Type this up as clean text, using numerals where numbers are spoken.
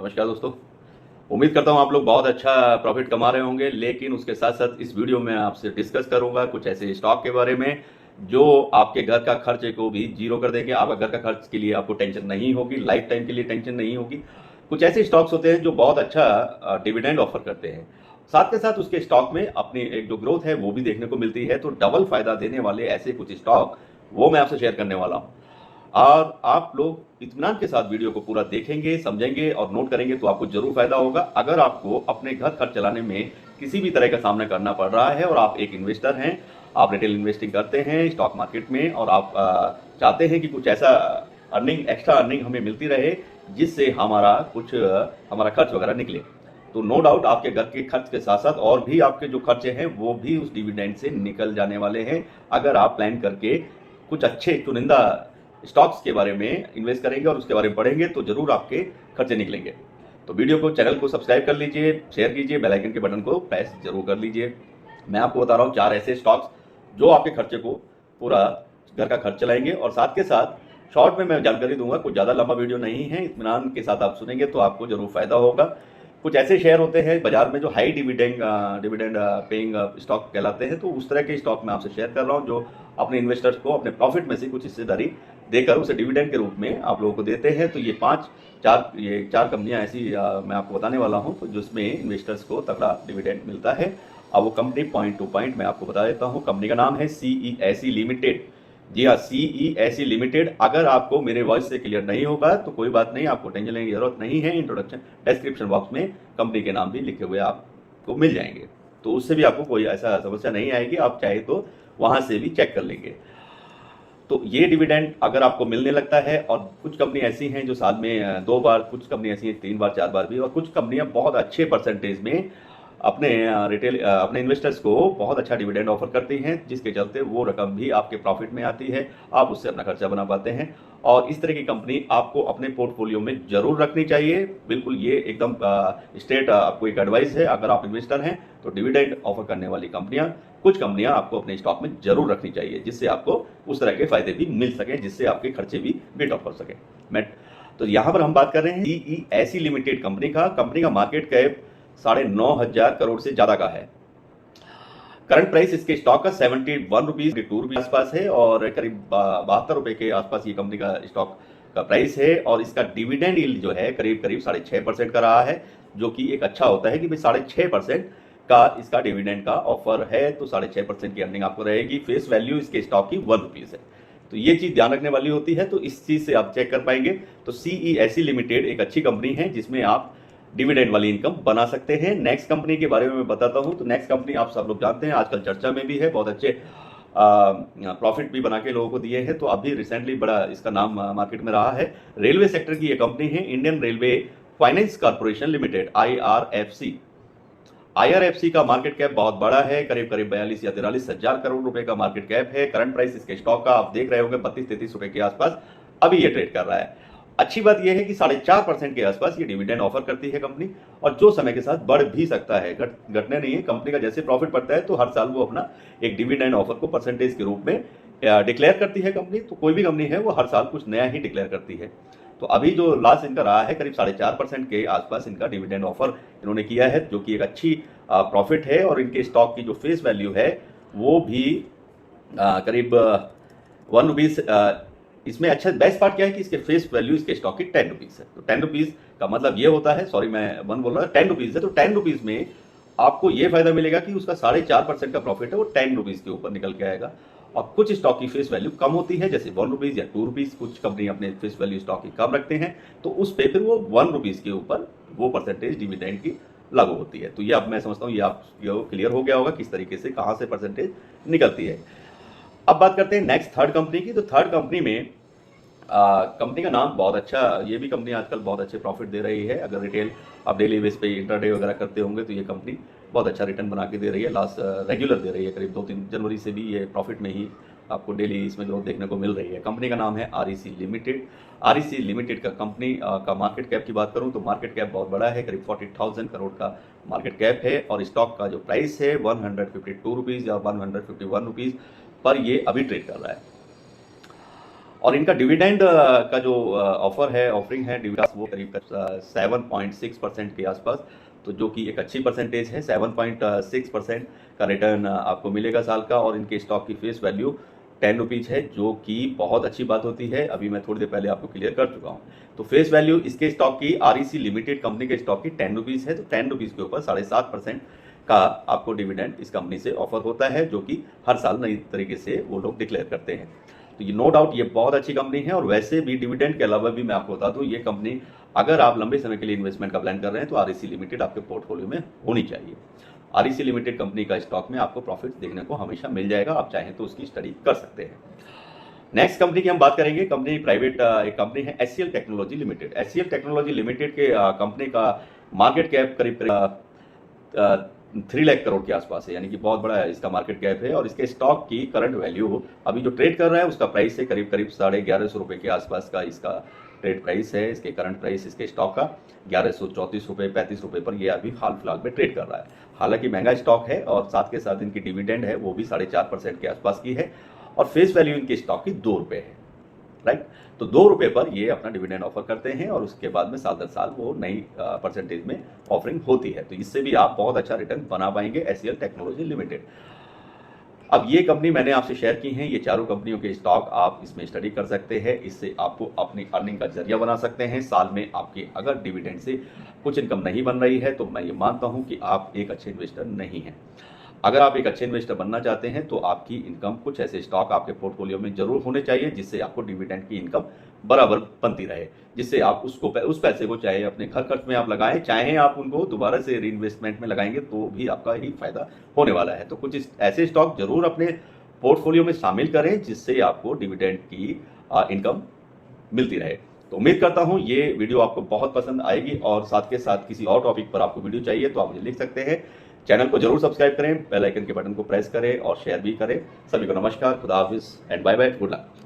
नमस्कार दोस्तों। उम्मीद करता हूँ आप लोग बहुत अच्छा प्रॉफिट कमा रहे होंगे, लेकिन उसके साथ साथ इस वीडियो में आपसे डिस्कस करूंगा कुछ ऐसे स्टॉक के बारे में जो आपके घर का खर्चे को भी जीरो कर देंगे। आपका घर का खर्च के लिए आपको टेंशन नहीं होगी, लाइफ टाइम के लिए टेंशन नहीं होगी। कुछ ऐसे स्टॉक्स होते हैं जो बहुत अच्छा डिविडेंड ऑफर करते हैं, साथ के साथ उसके स्टॉक में अपनी एक जो ग्रोथ है वो भी देखने को मिलती है। तो डबल फायदा देने वाले ऐसे कुछ स्टॉक वो मैं आपसे शेयर करने वाला हूँ, और आप लोग इत्मीनान के साथ वीडियो को पूरा देखेंगे, समझेंगे और नोट करेंगे तो आपको जरूर फायदा होगा। अगर आपको अपने घर खर्च चलाने में किसी भी तरह का सामना करना पड़ रहा है और आप एक इन्वेस्टर हैं, आप रिटेल इन्वेस्टिंग करते हैं स्टॉक मार्केट में, और आप चाहते हैं कि कुछ ऐसा एक्स्ट्रा अर्निंग हमें मिलती रहे जिससे हमारा खर्च वगैरह निकले, तो नो डाउट आपके घर के खर्च के साथ साथ और भी आपके जो खर्चे हैं वो भी उस डिविडेंड से निकल जाने वाले हैं। अगर आप प्लान करके कुछ अच्छे चुनिंदा स्टॉक्स के बारे में इन्वेस्ट करेंगे और उसके बारे में पढ़ेंगे तो जरूर आपके खर्चे निकलेंगे। तो वीडियो को, चैनल को सब्सक्राइब कर लीजिए, शेयर कीजिए, बेल आइकन के बटन को प्रेस जरूर कर लीजिए। मैं आपको बता रहा हूँ 4 ऐसे स्टॉक्स जो आपके खर्चे को पूरा घर का खर्च चलाएंगे, और साथ के साथ शॉर्ट में मैं जानकारी दूंगा। कुछ ज़्यादा लंबा वीडियो नहीं है, इत्मीनान के साथ आप सुनेंगे तो आपको जरूर फायदा होगा। कुछ ऐसे शेयर होते हैं बाजार में जो हाई डिविडेंड पेइंग स्टॉक कहलाते हैं, तो उस तरह के स्टॉक मैं आपसे शेयर कर रहा हूँ जो अपने इन्वेस्टर्स को अपने प्रॉफिट में से कुछ हिस्सेदारी देकर उसे डिविडेंड के रूप में आप लोगों को देते हैं। तो ये चार कंपनियां ऐसी मैं आपको बताने वाला हूं तो जिसमें इन्वेस्टर्स को तगड़ा डिविडेंड मिलता है। अब वो कंपनी पॉइंट टू पॉइंट मैं आपको बता देता हूं। कंपनी का नाम है CESE लिमिटेड। जी हाँ, CESE लिमिटेड। अगर आपको मेरे वॉइस से क्लियर नहीं होगा तो कोई बात नहीं, आपको टेंशन लेने की जरूरत नहीं है। इंट्रोडक्शन डिस्क्रिप्शन बॉक्स में कंपनी के नाम भी लिखे हुए आपको मिल जाएंगे, तो उससे भी आपको कोई ऐसा समस्या नहीं आएगी। आप चाहे तो वहां से भी चेक कर लेंगे। तो ये डिविडेंड अगर आपको मिलने लगता है, और कुछ कंपनी ऐसी हैं जो साल में 2 बार, कुछ कंपनी ऐसी हैं 3 बार 4 बार भी, और कुछ कंपनियां बहुत अच्छे परसेंटेज में अपने इन्वेस्टर्स को बहुत अच्छा डिविडेंड ऑफर करती हैं, जिसके चलते वो रकम भी आपके प्रॉफिट में आती है, आप उससे अपना खर्चा बना पाते हैं। और इस तरह की कंपनी आपको अपने पोर्टफोलियो में जरूर रखनी चाहिए। बिल्कुल, ये एकदम स्ट्रेट आपको एक एडवाइस है। अगर आप इन्वेस्टर हैं तो डिविडेंड ऑफर करने वाली कुछ कंपनियां आपको अपने स्टॉक में जरूर रखनी चाहिए, जिससे आपको उस तरह के फायदे भी मिल सके, जिससे आपके खर्चे भी मीट ऑफ कर सके। तो यहां पर हम बात कर रहे हैं CESE लिमिटेड कंपनी का मार्केट कैप 9,500 करोड़ से ज्यादा का है। करंट प्राइस इसके स्टॉक का 71 रुपीज 2 रुपये आसपास है, और करीब 72 रुपए के आसपास ये कंपनी का स्टॉक का प्राइस है। और इसका डिविडेंड यील्ड जो है करीब 6.5% का रहा है, जो कि एक अच्छा होता है कि भाई 6.5% का इसका डिविडेंड का ऑफर है, तो 6.5% की अर्निंग आपको रहेगी। फेस वैल्यू इसके स्टॉक की 1 रुपीज है, तो ये चीज ध्यान रखने वाली होती है। तो इस चीज से आप चेक कर पाएंगे। तो CESE लिमिटेड एक अच्छी कंपनी है जिसमें आप डिविडेंड वाली इनकम बना सकते हैं। नेक्स्ट कंपनी के बारे में मैं बताता हूं। तो नेक्स्ट कंपनी आप सब लोग जानते हैं, आजकल चर्चा में भी है, बहुत अच्छे प्रॉफिट भी बना के लोगों को दिए हैं। तो अभी रिसेंटली बड़ा इसका नाम मार्केट में रहा है। रेलवे सेक्टर की ये कंपनी है, Indian railway finance corporation limited, IRFC का मार्केट कैप बहुत बड़ा है, करीब 42 या 43 हजार करोड़ रुपए का मार्केट कैप है। करंट प्राइस इसके स्टॉक का आप देख रहे होंगे 32-33 रुपए के आसपास अभी ये ट्रेड कर रहा है। अच्छी बात यह है कि 4.5% के आसपास ये डिविडेंड ऑफर करती है कंपनी, और जो समय के साथ बढ़ भी सकता है, घटने नहीं है। कंपनी का जैसे प्रॉफिट बढ़ता है तो हर साल वो अपना एक डिविडेंड ऑफर को परसेंटेज के रूप में डिक्लेयर करती है कंपनी। तो कोई भी कंपनी है वो हर साल कुछ नया ही डिक्लेयर करती है। तो अभी जो लास्ट इनका रहा है करीब 4.5% के आसपास इनका डिविडेंड ऑफर इन्होंने किया है, जो कि एक अच्छी प्रॉफिट है। और इनके स्टॉक की जो फेस वैल्यू है वो भी करीब 1 रुपीज। इसमें अच्छा बेस्ट पार्ट क्या है कि इसके फेस वैल्यू इसके स्टॉक की 10 रुपीज है। तो 10 रुपीज का मतलब ये होता है, सॉरी मैं 1 बोल रहा हूँ, 10 रुपीज है। तो 10 रुपीज में आपको ये फायदा मिलेगा कि उसका 4.5% का प्रॉफिट है वो 10 रुपीज के ऊपर निकल के आएगा। और कुछ स्टॉक की फेस वैल्यू कम होती है, जैसे 1 रुपीज या 2 रुपीज, कुछ कंपनी अपने फेस वैल्यू स्टॉक की कम रखते हैं, तो उस पे फिर वो 1 रुपीज के ऊपर वो परसेंटेज डिविडेंड की लागू होती है। तो ये अब मैं समझता हूँ ये आप क्लियर हो गया होगा किस तरीके से कहाँ से परसेंटेज निकलती है। अब बात करते हैं नेक्स्ट थर्ड कंपनी की। तो थर्ड कंपनी में कंपनी का नाम बहुत अच्छा, ये भी कंपनी आजकल बहुत अच्छे प्रॉफिट दे रही है। अगर रिटेल आप डेली बेस पे इंटरडे वगैरह करते होंगे तो ये कंपनी बहुत अच्छा रिटर्न बना के दे रही है। रेगुलर दे रही है, करीब 2-3 जनवरी से भी ये प्रॉफिट में ही आपको डेली इसमें ग्रोथ देखने को मिल रही है। कंपनी का नाम है REC लिमिटेड। REC लिमिटेड का कंपनी का मार्केट कैप की बात करूं तो मार्केट कैप बहुत बड़ा है, करीब 40,000 करोड़ का मार्केट कैप है। और स्टॉक का जो प्राइस है 152 रुपीज़ या 151 रुपीज़ पर ये अभी ट्रेड कर रहा है। और इनका डिविडेंड का जो ऑफर है, ऑफरिंग है डिविडेंड, वो करीब 7.6% के आसपास, तो जो कि एक अच्छी परसेंटेज है। 7.6% का रिटर्न आपको मिलेगा साल का। और इनके स्टॉक की फेस वैल्यू 10 रुपीज़ है, जो कि बहुत अच्छी बात होती है। अभी मैं थोड़ी देर पहले आपको क्लियर कर चुका हूँ। तो फेस वैल्यू इसके स्टॉक की, REC लिमिटेड कंपनी के स्टॉक की 10 रुपीज़ है। तो 10 रुपीज़ के ऊपर 7.5% का आपको डिविडेंड इस कंपनी से ऑफर होता है, जो कि हर साल नई तरीके से वो लोग डिक्लेयर करते हैं। तो ये नो डाउट ये बहुत अच्छी कंपनी है। और वैसे भी डिविडेंड के अलावा भी मैं आपको बता दूं, ये कंपनी अगर आप लंबे समय के लिए इन्वेस्टमेंट का प्लान कर रहे हैं तो REC लिमिटेड आपके पोर्टफोलियो में होनी चाहिए। REC लिमिटेड कंपनी का स्टॉक में आपको प्रॉफिट देखने को हमेशा मिल जाएगा, आप चाहें तो उसकी स्टडी कर सकते हैं। नेक्स्ट कंपनी की हम बात करेंगे। कंपनी प्राइवेट एक कंपनी है HCL technology limited. HCL technology limited के कंपनी का मार्केट कैप करीब 3 लाख करोड़ के आसपास है, यानी कि बहुत बड़ा इसका मार्केट कैप है। और इसके स्टॉक की करंट वैल्यू अभी जो ट्रेड कर रहा है उसका प्राइस है करीब 1150 रुपये के आसपास का इसका ट्रेड प्राइस है। इसके करंट प्राइस इसके स्टॉक का 1134 रुपये 35 रुपये पर ये अभी हाल फिलहाल में ट्रेड कर रहा है। हालांकि महंगा स्टॉक है और साथ के साथ इनकी डिविडेंड है वो भी 4.5% के आसपास की है। और फेस वैल्यू इनके स्टॉक की 2 रुपये है, राइट। तो 2 रुपये पर ये अपना डिविडेंड ऑफर करते हैं और उसके बाद में साल दर साल वो नई परसेंटेज में ऑफरिंग होती है। तो इससे भी आप बहुत अच्छा रिटर्न बना पाएंगे HCL टेक्नोलॉजी लिमिटेड। अब ये कंपनी मैंने आपसे शेयर की हैं, ये चारों कंपनियों के स्टॉक आप इसमें स्टडी कर सकते हैं। इससे आपको अपनी अर्निंग का जरिया बना सकते हैं। साल में आपके अगर डिविडेंड से कुछ इनकम नहीं बन रही है तो मैं ये मानता हूँ कि आप एक अच्छे इन्वेस्टर नहीं हैं। अगर आप एक अच्छे इन्वेस्टर बनना चाहते हैं तो आपकी इनकम, कुछ ऐसे स्टॉक आपके पोर्टफोलियो में जरूर होने चाहिए जिससे आपको डिविडेंड की इनकम बराबर बनती रहे, जिससे आप उस पैसे को चाहे अपने घर खर्च में आप लगाएं, चाहे आप उनको दोबारा से रीइन्वेस्टमेंट में लगाएंगे तो भी आपका ही फायदा होने वाला है। तो कुछ ऐसे स्टॉक जरूर अपने पोर्टफोलियो में शामिल करें जिससे आपको डिविडेंड की इनकम मिलती रहे। तो उम्मीद करता हूं ये वीडियो आपको बहुत पसंद आएगी। और साथ के साथ किसी और टॉपिक पर आपको वीडियो चाहिए तो आप मुझे लिख सकते हैं। चैनल को जरूर सब्सक्राइब करें, बेल आइकन के बटन को प्रेस करें और शेयर भी करें। सभी को नमस्कार, खुदा हाफिज and bye bye, good luck.